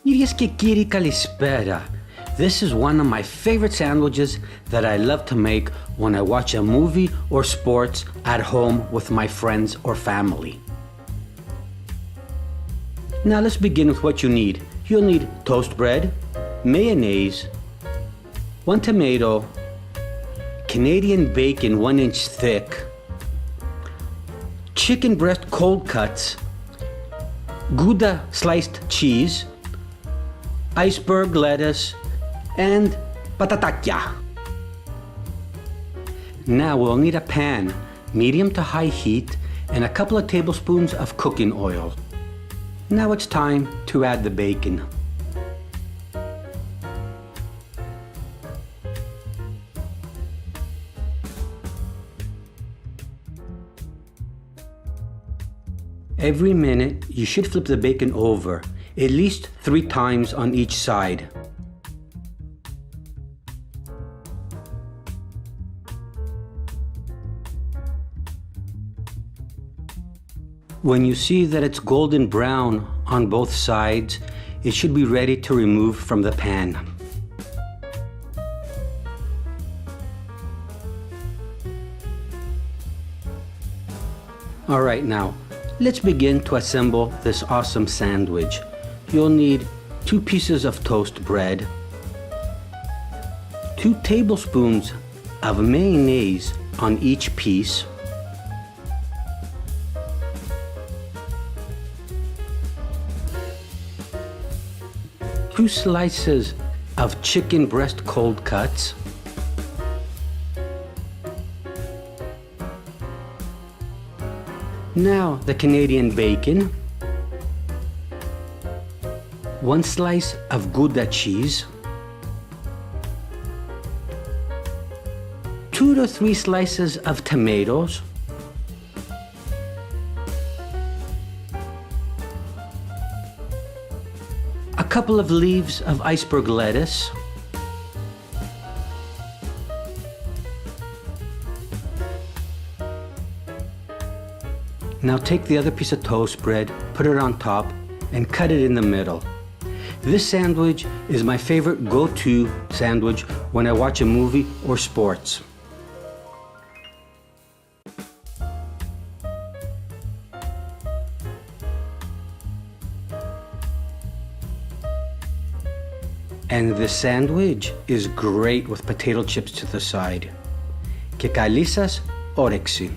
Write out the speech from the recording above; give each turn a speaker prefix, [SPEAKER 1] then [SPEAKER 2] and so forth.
[SPEAKER 1] Κυρίες και κύριοι, καλησπέρα. This is one of my favorite sandwiches that I love to make when I watch a movie or sports at home with my friends or family. Now let's begin with what you need. You'll need toast bread, mayonnaise, 1 tomato, Canadian bacon 1 inch thick, chicken breast cold cuts, Gouda sliced cheese, iceberg lettuce, and patatacchia. Now we'll need a pan, medium to high heat, and a couple of tablespoons of cooking oil. Now it's time to add the bacon. Every minute, you should flip the bacon over, at least 3 times on each side. When you see that it's golden brown on both sides, it should be ready to remove from the pan. All right, now, let's begin to assemble this awesome sandwich. You'll need 2 pieces of toast bread, 2 tablespoons of mayonnaise on each piece, 2 slices of chicken breast cold cuts, now the Canadian bacon, 1 slice of Gouda cheese, 2 to 3 slices of tomatoes, a couple of leaves of iceberg lettuce, now take the other piece of toast bread, put it on top, and cut it in the middle. This sandwich is my favorite go-to sandwich when I watch a movie or sports. And this sandwich is great with potato chips to the side. Και καλή σας όρεξη!